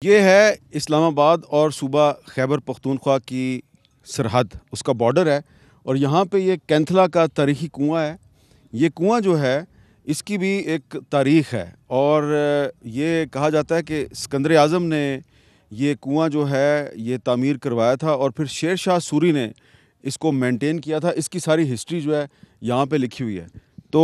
ये है इस्लामाबाद और सूबा खैबर पख्तूनख्वा की सरहद, उसका बॉर्डर है। और यहाँ पे ये कैंथला का तारीख़ी कुआँ है। ये कुआँ जो है इसकी भी एक तारीख़ है और ये कहा जाता है कि सिकंदर आज़म ने ये कुआँ जो है ये तामीर करवाया था और फिर शेर शाह सूरी ने इसको मेंटेन किया था। इसकी सारी हिस्ट्री जो है यहाँ पे लिखी हुई है। तो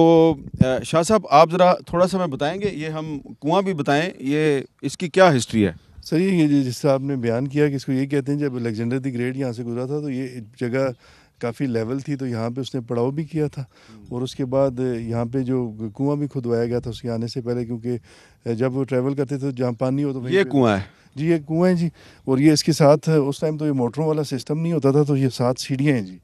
शाह साहब, आप ज़रा थोड़ा सा हमें बताएंगे, ये हम कुआँ भी बताएं, ये इसकी क्या हिस्ट्री है? सर ये जिस आपने बयान किया कि इसको यही कहते हैं, जब अलेक्जेंडर द ग्रेट यहाँ से गुजरा था तो ये जगह काफ़ी लेवल थी, तो यहाँ पे उसने पड़ाव भी किया था। और उसके बाद यहाँ पे जो कुआं भी खुदवाया गया था उसके आने से पहले, क्योंकि जब वो ट्रैवल करते थे तो जहाँ पानी हो तो ये कुआं है जी, ये कुआं है जी। और ये इसके साथ उस टाइम तो ये मोटरों वाला सिस्टम नहीं होता था, तो ये 7 सीढ़ियाँ हैं जी,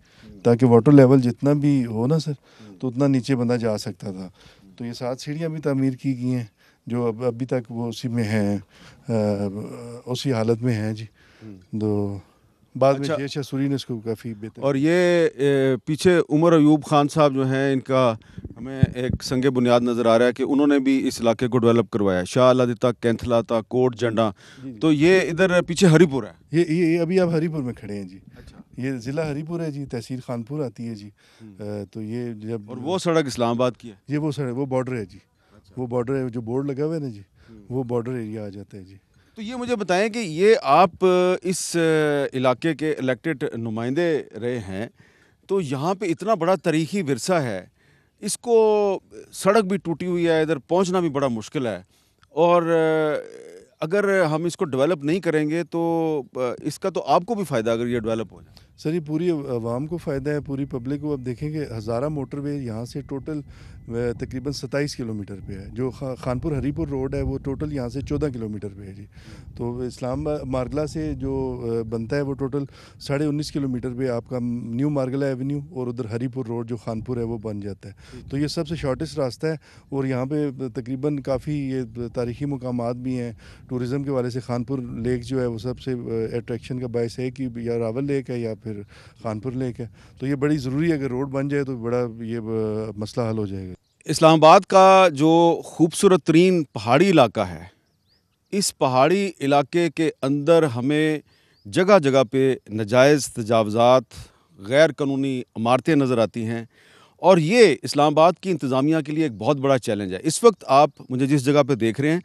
ताकि वाटर लेवल जितना भी हो ना सर, तो उतना नीचे बंदा जा सकता था। तो ये 7 सीढ़ियाँ भी तामीर की गई हैं जो अभी तक वो उसी में हैं, उसी हालत में हैं जी। तो बाद में शेर शाह सूरी ने इसको काफ़ी बेहतर। और ये पीछे उमर अयूब खान साहब जो हैं, इनका हमें एक संगे बुनियाद नज़र आ रहा है कि उन्होंने भी इस इलाके को डेवलप करवाया। शाह अलादी तक, कैंथला तक, कोट जंडा। तो ये इधर पीछे हरीपुर है। ये अभी आप हरीपुर में खड़े हैं जी। अच्छा। ये ज़िला हरीपुर है जी, तहसील खानपुर आती है जी। तो ये जब और वो सड़क इस्लामाबाद की है। ये वो सड़क, वो बॉर्डर है जी। वो बॉर्डर है, जो बोर्ड लगा हुआ है ना जी, वो बॉर्डर एरिया आ जाता है जी। तो ये मुझे बताएं कि ये आप इस इलाके के इलेक्टेड नुमाइंदे रहे हैं, तो यहाँ पे इतना बड़ा तारीख़ी विरसा है, इसको सड़क भी टूटी हुई है, इधर पहुँचना भी बड़ा मुश्किल है। और अगर हम इसको डेवलप नहीं करेंगे तो इसका तो आपको भी फ़ायदा अगर ये डेवलप हो जाए। सर ये पूरी आवाम को फ़ायदा है, पूरी पब्लिक को। अब देखेंगे हज़ारा मोटरवे यहाँ से टोटल तकरीबन 27 किलोमीटर पे है। जो खानपुर हरीपुर रोड है वो टोटल यहाँ से 14 किलोमीटर पे है जी। तो इस्लामाबाद मारगला से जो बनता है वो टोटल 19.5 किलोमीटर पे आपका न्यू मारगला एवेन्यू और उधर हरीपुर रोड जो खानपुर है वो बन जाता है। तो ये सबसे शॉर्टेस्ट रास्ता है। और यहाँ पे तकरीबन काफ़ी ये तारीख़ी मकामात भी हैं। टूरिज़म के वाले से खानपुर लेक जो है वो सबसे अट्रैक्शन का बायस है कि या रावल लेक है या फिर खानपुर लेक है। तो ये बड़ी ज़रूरी है, अगर रोड बन जाए तो बड़ा ये मसला हल हो जाएगा। इस्लामाबाद का जो खूबसूरत तरीन पहाड़ी इलाका है, इस पहाड़ी इलाके के अंदर हमें जगह जगह पे नाजायज़ तजावज़ात, गैर कानूनी इमारतें नज़र आती हैं। और ये इस्लामाबाद की इंतज़ामिया के लिए एक बहुत बड़ा चैलेंज है। इस वक्त आप मुझे जिस जगह पे देख रहे हैं,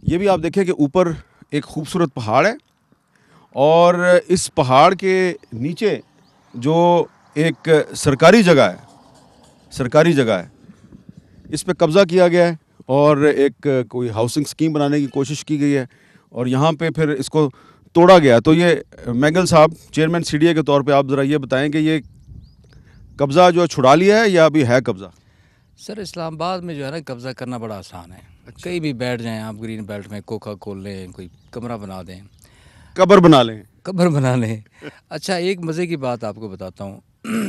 ये भी आप देखें कि ऊपर एक खूबसूरत पहाड़ है और इस पहाड़ के नीचे जो एक सरकारी जगह है, इस पे कब्ज़ा किया गया है और एक कोई हाउसिंग स्कीम बनाने की कोशिश की गई है और यहाँ पे फिर इसको तोड़ा गया। तो ये मैगल साहब, चेयरमैन सीडीए के तौर पे आप ज़रा ये बताएं कि ये कब्ज़ा जो छुड़ा लिया है या अभी है कब्ज़ा? सर इस्लामाबाद में जो है ना, कब्ज़ा करना बड़ा आसान है। अच्छा। कहीं भी बैठ जाएं आप, ग्रीन बेल्ट में कोका खोल लें, कोई कमरा बना दें, कब्र बना लें। कब्र बना लें। अच्छा, एक मज़े की बात आपको बताता हूँ।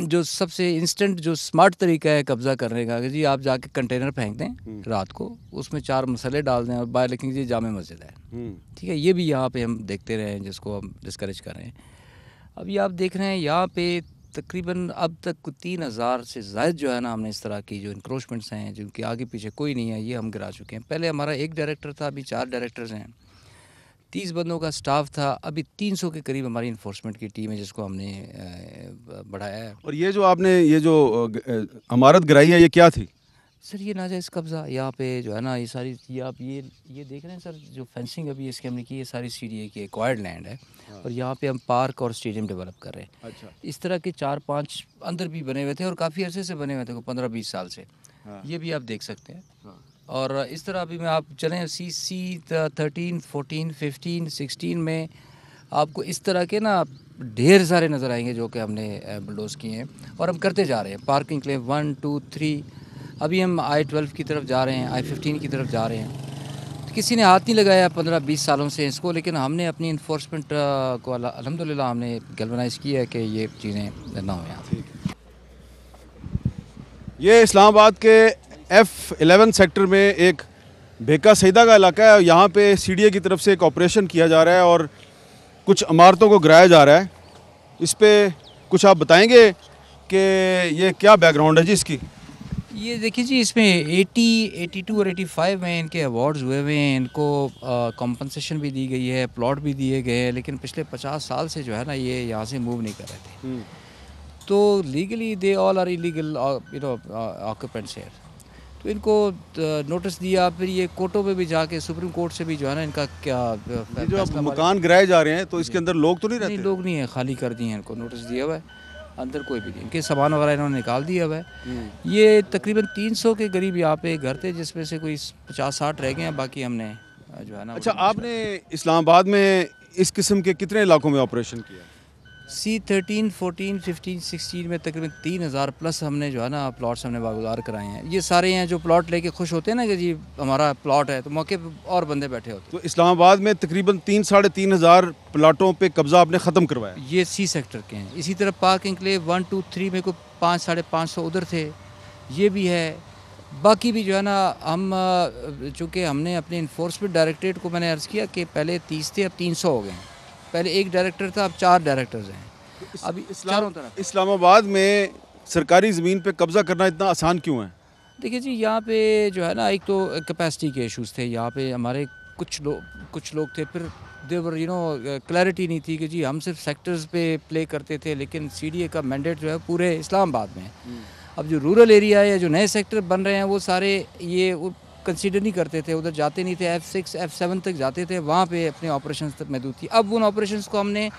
जो सबसे इंस्टेंट जो स्मार्ट तरीका है कब्ज़ा करने का, कि जी आप जाके कंटेनर फेंक दें रात को, उसमें 4 मसाले डाल दें और बाहर लिखेंगे जी जामे मस्जिद है। ठीक है, ये भी यहाँ पे हम देखते रहे हैं, जिसको हम डिस्करेज कर रहे हैं। अभी आप देख रहे हैं यहाँ पे तकरीबन अब तक 3000 से ज़ायद जो है ना, हमने इस तरह की जो इंक्रोचमेंट्स हैं जिनके आगे पीछे कोई नहीं है, ये हम गिरा चुके हैं। पहले हमारा 1 डायरेक्टर था, अभी 4 डायरेक्टर्स हैं, 30 बंदों का स्टाफ था, अभी 300 के करीब हमारी इन्फोर्समेंट की टीम है जिसको हमने बढ़ाया है। और ये जो आपने ये जो इमारत गिराई है, ये क्या थी? सर ये नाजायज़ कब्ज़ा यहाँ पे जो है ना, ये सारी ये आप ये देख रहे हैं सर, जो फेंसिंग अभी इसकी हमने की, ये सारी सीडीए की एक्वायर्ड लैंड है। और यहाँ पे हम पार्क और स्टेडियम डेवलप कर रहे हैं। अच्छा। इस इस तरह के 4-5 अंदर भी बने हुए थे और काफ़ी अरसे से बने हुए थे, 15-20 साल से। ये भी आप देख सकते हैं। और इस तरह अभी में आप चलें CC 13, 14, 15, 16 में आपको इस तरह के ना ढेर सारे नज़र आएंगे जो कि हमने बुलडोज़ किए हैं और हम करते जा रहे हैं। पार्किंग के लिए 1, 2, 3, अभी हम I-12 की तरफ जा रहे हैं, I-15 की तरफ जा रहे हैं। तो किसी ने हाथ नहीं लगाया 15-20 सालों से इसको, लेकिन हमने अपनी इन्फोर्समेंट को अल्हम्दुलिल्लाह हमने गैल्वनाइज़ किया है कि ये चीज़ें ना हो यहाँ। ये इस्लामाबाद के F11 सेक्टर में एक बेका सईदा का इलाका है। यहाँ पे सीडीए की तरफ से एक ऑपरेशन किया जा रहा है और कुछ इमारतों को गिराया जा रहा है। इस पे कुछ आप बताएंगे कि ये क्या बैकग्राउंड है जी इसकी? ये देखिए जी, इसमें 80, 82 और 85 में इनके अवार्ड्स हुए हुए हैं। इनको कॉम्पनसेशन भी दी गई है, प्लॉट भी दिए गए हैं, लेकिन पिछले 50 साल से जो है ना ये यहाँ से मूव नहीं कर रहे थे। तो legally they all are illegal occupants here. तो इनको नोटिस दिया, फिर ये कोर्टों में भी जाके सुप्रीम कोर्ट से भी जो है ना इनका क्या ये जो अब मकान गिराए जा रहे हैं तो इसके अंदर लोग तो नहीं नहीं, रहते? लोग नहीं है, खाली कर दिए हैं, इनको नोटिस दिया हुआ है, अंदर कोई भी नहीं, इनके सामान वगैरह इन्होंने निकाल दिया हुआ है। ये तकरीबन 300 के करीब यहाँ पे घर थे, जिसमें से कोई 50-60 रह गए हैं, बाकी हमने जो है ना। अच्छा, आपने इस्लामाबाद में इस किस्म के कितने इलाकों में ऑपरेशन किया? C13, 14, 15, 16 में तकरीबन 3000 प्लस हमने जो है ना प्लॉट्स हमने बागुजार कराए हैं। ये सारे हैं जो प्लॉट लेके खुश होते हैं ना कि जी हमारा प्लॉट है, तो मौके पे और बंदे बैठे होते तो इस्लामाबाद में तकरीबन 3-3.5 हज़ार प्लाटों पे कब्जा आपने ख़त्म करवाया। हैं। ये C सेक्टर के हैं। इसी तरह पार्क एनक्लेव 1, 2, 3 में कोई 500-550 उधर थे, ये भी है। बाकी भी जो है ना, हम चूँकि हमने अपने इन्फोर्समेंट डायरेक्टरेट को मैंने अर्ज़ किया कि पहले 30 थे, अब 300 हो गए हैं। पहले एक डायरेक्टर था, अब 4 डायरेक्टर्स हैं। अभी चारों तरफ। इस्लामाबाद में सरकारी ज़मीन पे कब्जा करना इतना आसान क्यों है? देखिए जी, यहाँ पे जो है ना, एक तो कैपेसिटी के इश्यूज़ थे। यहाँ पे हमारे कुछ लोग थे, फिर देवर क्लैरिटी नहीं थी कि जी हम सिर्फ सेक्टर्स पे प्ले करते थे, लेकिन CDA का मैंडेट जो है पूरे इस्लामाबाद में है। अब जो रूरल एरिया है या जो नए सेक्टर बन रहे हैं, वो सारे ये कंसीडर नहीं करते थे, उधर जाते नहीं थे। F6, F7 तक जाते थे, वहाँ पे अपने ऑपरेशंस तक महदूद थी। अब उन ऑपरेशंस को हमने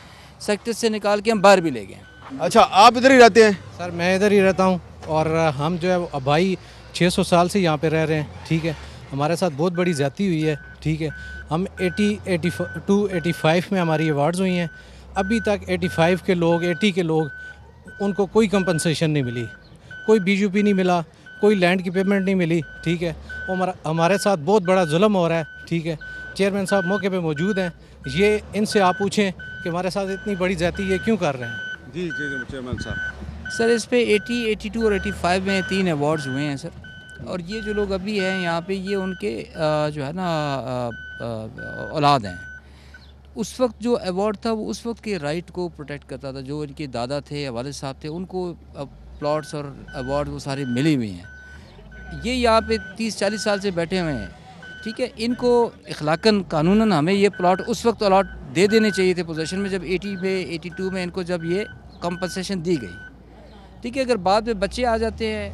सेक्टर से निकाल के हम बाहर भी ले गए। अच्छा, आप इधर ही रहते हैं? सर मैं इधर ही रहता हूँ, और हम जो है अब भाई 600 साल से यहाँ पे रह रहे हैं, ठीक है। हमारे साथ बहुत बड़ी ज़्यादती हुई है, ठीक है। हम 82, 85 में हमारी अवार्ड्स हुई हैं। अभी तक 85 के लोग, 80 के लोग, उनको कोई कंपनसेशन नहीं मिली, कोई BGP नहीं मिला, कोई लैंड की पेमेंट नहीं मिली, ठीक है। हमारे साथ बहुत बड़ा जुल्म हो रहा है, ठीक है। चेयरमैन साहब मौके पे मौजूद हैं, ये इनसे आप पूछें कि हमारे साथ इतनी बड़ी ज़्यादती ये क्यों कर रहे हैं। जी जी चेयरमैन साहब। सर इस पे 80, 82 और 85 में 3 अवार्ड्स हुए हैं सर। और ये जो लोग अभी हैं यहाँ पे, ये उनके जो है ना औलाद हैं। उस वक्त जो अवार्ड था वो उस वक्त के राइट को प्रोटेक्ट करता था। जो इनके दादा थे, वालिद साहब थे, उनको प्लॉट्स और अवार्ड वो सारे मिले हुए हैं। ये यहाँ पे 30-40 साल से बैठे हुए हैं, ठीक है। इनको इखलाकन कानूनन हमें ये प्लॉट उस वक्त अलॉट दे देने चाहिए थे पोजीशन में, जब 80 में 82 में इनको जब ये कंपनसेशन दी गई, ठीक है। अगर बाद में बच्चे आ जाते हैं,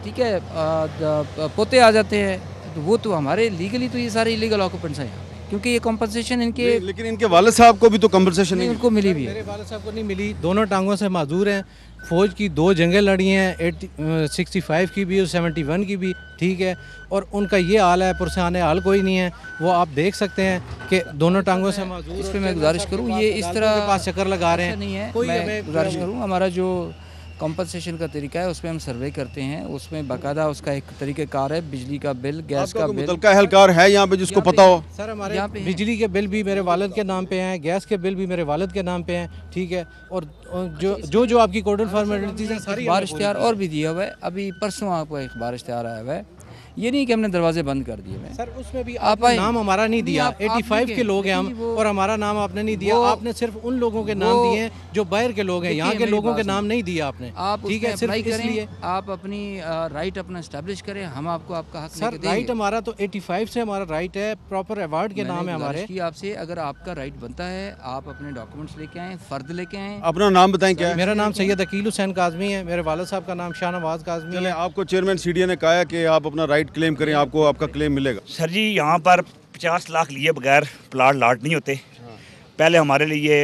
ठीक है, पोते आ जाते हैं, तो वो तो हमारे लीगली तो ये सारे इलीगल ऑक्यूपेंट्स हैं यहाँ पे, क्योंकि ये कंपनसेशन इनके लेकिन इनके वालिद साहब को भी तो कंपनसेशन नहीं उनको मिली भी है। मेरे वाले साहब को नहीं मिली, दोनों टांगों से माजूर हैं। फ़ौज की 2 जंगें लड़ी हैं, 65 की भी और 71 की भी, ठीक है। और उनका ये हाल है, पुरसान हाल कोई नहीं है। वो आप देख सकते हैं कि दोनों टांगों से माजूर। इस पर मैं गुजारिश करूँ, ये इस तरह के पास चक्कर लगा रहे हैं, नहीं है। कोई मैं हमें गुजारिश करूँ, हमारा जो कंपनसेशन का तरीका है उसमें हम सर्वे करते हैं, उसमें बाकायदा उसका एक तरीक़ाकार है। बिजली का बिल, गैस का बिल, मुतलका एहलकार है यहाँ पे जिसको पता हो? सर हमारे यहाँ पे बिजली के बिल भी मेरे वालिद के नाम पे हैं, गैस के बिल भी मेरे वालिद के नाम पे हैं, ठीक है। और जो आपकी कोडल फॉर्मेलिटीज़ हैं सारी अखबार इश्तिहार और भी दिया हुआ है। अभी परसों आपको अखबार इश्तिहार आया हुआ है। ये नहीं कि हमने दरवाजे बंद कर दिए हैं सर, उसमें भी आप आपने नाम हमारा नहीं दिया। आप 85 के लोग हैं हम, और हमारा नाम आपने नहीं दिया। आपने सिर्फ उन लोगों के नाम दिए हैं जो बाहर के लोग हैं, यहाँ के लोगों के नाम नहीं दिया आपने, आप ठीक है। सिर्फ इसलिए आप अपनी राइट अपना एस्टैब्लिश करें, हम आपको आपका हक सर राइट हमारा तो 85 से हमारा राइट है, प्रॉपर अवार्ड के नाम है हमारे। आपसे अगर आपका राइट बनता है, आप अपने डॉक्यूमेंट्स लेके आएँ, फ़र्द लेके आएँ। अपना नाम बताएं क्या है? मेरा नाम सैयद अकील हुसैन काज़मी है, मेरे वालिद साहब का नाम शाहनवाज काज़मी है। आपको चेयरमैन CDA ने कहा है कि आप अपना राइट क्लेम करें, आपको आपका क्लेम मिलेगा। सर जी, यहाँ पर 50 लाख लिए बगैर प्लाट लाट नहीं होते। पहले हमारे लिए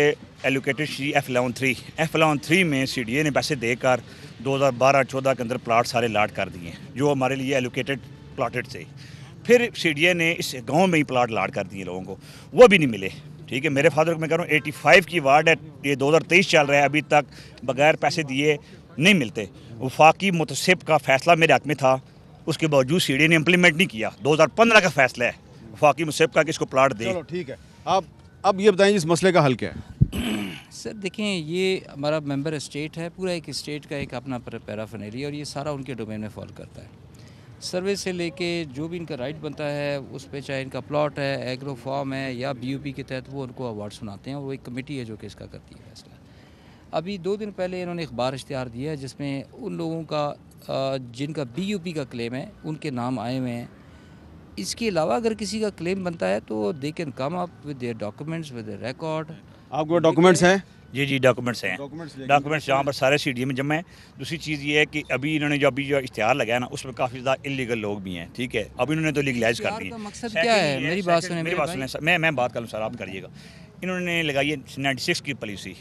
एलोकेटेड थी F11-3 में CDA ने पैसे देकर 2012-14 के अंदर प्लाट सारे लाट कर दिए, जो हमारे लिए एलोकेटेड प्लाटेड थे। फिर CDA ने इस गांव में ही प्लाट लाट कर दिए लोगों को, वो भी नहीं मिले, ठीक है। मेरे फादर को मैं कह रहा हूँ 85 की वार्ड है, ये 2023 चल रहा है, अभी तक बगैर पैसे दिए नहीं मिलते। वफाकी मुतसिब का फैसला मेरे हक में था, उसके बावजूद CDA ने इम्प्लीमेंट नहीं किया। 2015 का फैसला है वफाकी मुतसिब का कि इसको प्लाट दे। चलो ठीक है, आप अब ये बताएं इस मसले का हल क्या है? सर देखें, ये हमारा मेंबर स्टेट है, पूरा एक स्टेट का एक अपना पैराफर्नेलिया, और ये सारा उनके डोमेन में फॉल करता है। सर्वे से लेके जो भी इनका राइट बनता है उस पे, चाहे इनका प्लॉट है, एग्रो फार्म है या BUP के तहत, वो उनको अवार्ड सुनाते हैं, और वो एक कमेटी है जो कि इसका करती है फैसला। अभी 2 दिन पहले इन्होंने अखबार इश्तिहार दिया है जिसमें उन लोगों का जिनका BUP का क्लेम है उनके नाम आए हुए हैं। इसके अलावा अगर किसी का क्लेम बनता है तो they can come up with their documents with their record. आपके डॉक्यूमेंट्स हैं? जी डॉक्यूमेंट्स हैं, डॉक्यूमेंट्स जहाँ पर सारे CDA में जमा है। दूसरी चीज़ ये है कि अभी इन्होंने जो इश्तिहार लगाया ना उसमें काफ़ी ज़्यादा इलीगल लोग भी हैं, ठीक है। अब इन्होंने तो लीगलाइज कर दी है। मकसद क्या है? मेरी बात सुने, मैं बात करूँ सर, आप करिएगा। इन्होंने लगाई है 96 की पॉलिसी,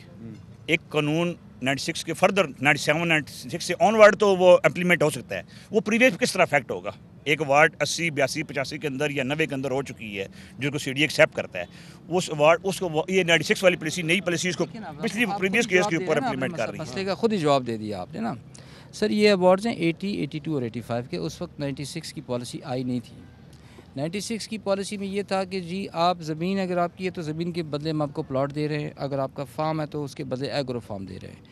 एक कानून 96 के फर्दर 97 96 से ऑनवर्ड तो वो इम्प्लीमेंट हो सकता है। वो प्रीवियस किस तरह इफेक्ट होगा? एक वार्ड 80 82 85 के अंदर या 90 के अंदर हो चुकी है जिसको CDA एक्सेप्ट करता है, उस वार्ड उसको ये 96 वाली पॉलिसी, नई पॉलिसी इसको पिछली प्रीवियस केस के ऊपर इम्प्लीमेंट कर रही है। मसले का खुद ही जवाब दे दिया आपने ना सर। ये अवार्ड्स हैं 80, 82 और 85 के। उस वक्त 96 की पॉलिसी आई नहीं थी। 96 की पॉलिसी में ये था कि जी आप ज़मीन अगर आपकी है तो ज़मीन के बदले हम आपको प्लॉट दे रहे हैं, अगर आपका फार्म है तो उसके बदले एग्रो फार्म दे रहे हैं,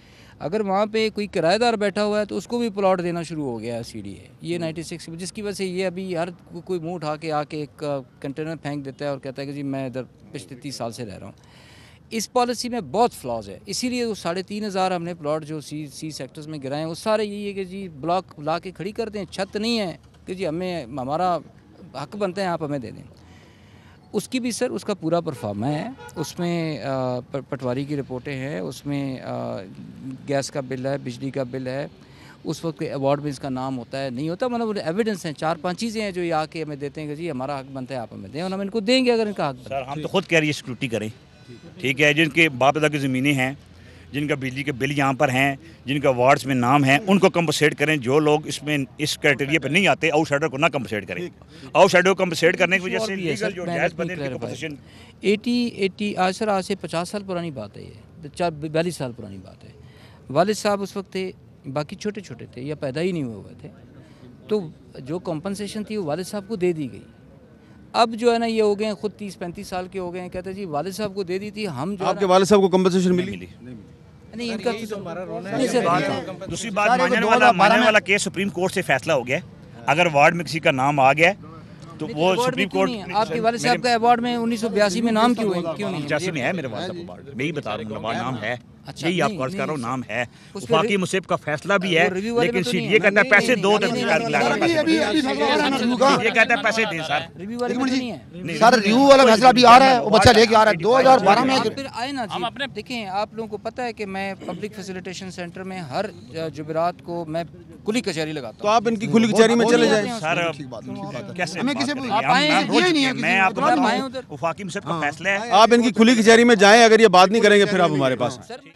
अगर वहाँ पे कोई किराएदार बैठा हुआ है तो उसको भी प्लॉट देना शुरू हो गया है CDA। ये 96 जिसकी वजह से ये अभी हर कोई मुँह उठा के आके एक कंटेनर फेंक देता है और कहता है कि जी मैं इधर पिछले 30 साल से रह रहा हूँ। इस पॉलिसी में बहुत फ्लॉज है, इसीलिए वो 3,500 हमने प्लॉट जो सी सेक्टर्स में गिराए हैं वो सारे यही है कि जी ब्लॉक ला के खड़ी कर दें, छत नहीं है कि जी हमें हमारा हक बनते हैं आप हमें दे दें। उसकी भी सर उसका पूरा परफॉर्मा है, उसमें पटवारी की रिपोर्टें हैं, उसमें गैस का बिल है, बिजली का बिल है, उस वक्त के अवार्ड में इसका नाम होता है नहीं होता, मतलब एविडेंस हैं, 4-5 चीज़ें हैं जो ये आके हमें देते हैं कि जी हमारा हक बनता है आप हमें दें, और हम इनको देंगे अगर इनका हक बनता है। सर हम तो खुद कह रही है सिक्योरिटी करें, ठीक है। जिनके बाप दादा की ज़मीनें हैं, जिनका बिजली के बिल यहाँ पर हैं, जिनका वार्ड्स में नाम है, उनको कंपनसेट करें। जो लोग इसमें इस क्राइटेरिया पर नहीं आते आउटसाइडर को ना कंपनसेट करें। आउटसाइडर को कंपनसेट करने की वजह से लीगल जो जायज़ बने उनकी कंपनसेशन 80 आज सर आज से 50 साल पुरानी बात है, ये 42 साल पुरानी बात है। वालिद साहब उस वक्त थे, बाकी छोटे छोटे थे या पैदा ही नहीं हुए थे, तो जो कंपनसेशन थी वो वालिद साहब को दे दी गई। अब जो है ना ये हो गए खुद 30-35 साल के हो गए हैं, कहते हैं जी वालिद साहब को दे दी थी, हम जो आपके वालिद साहब को कंपनसेशन मिली? नहीं, इनका नहीं सर। दूसरी बात, मानने वाला केस सुप्रीम कोर्ट से फैसला हो गया। अगर वार्ड में किसी का नाम आ गया तो वो सुप्रीम कोर्ट। आपके वालिद साहब का अवार्ड में 1982 में नाम क्यों नहीं? 85 में है मेरे वालिद साहब का अवार्ड, मैं ही बता रहा हूँ नाम है। अच्छा, यही आपको अर्ज कर रहा हूँ, नाम है। वफाकी मुसीब का फैसला भी है, लेकिन ये कहता है पैसे दो, ये कहता है पैसे दें सर। रिव्यू वाले में नहीं है सर, रिव्यू वाला फैसला अभी आ रहा है, वो बच्चा लेके आ रहा है 2012 में। फिर आए ना जी, देखें आप लोगों को पता है कि मैं पब्लिक फैसिलिटेशन सेंटर में हर जुमेरात को मैं खुली कचहरी लगाता हूँ। तो आप इनकी खुली कचहरी में चले जाएं सर। कैसे हमें किसी मैं आपको वफाकी मुसीब का फैसला है, आप इनकी खुली कचहरी में जाएं। अगर ये बात नहीं करेंगे फिर आप हमारे पास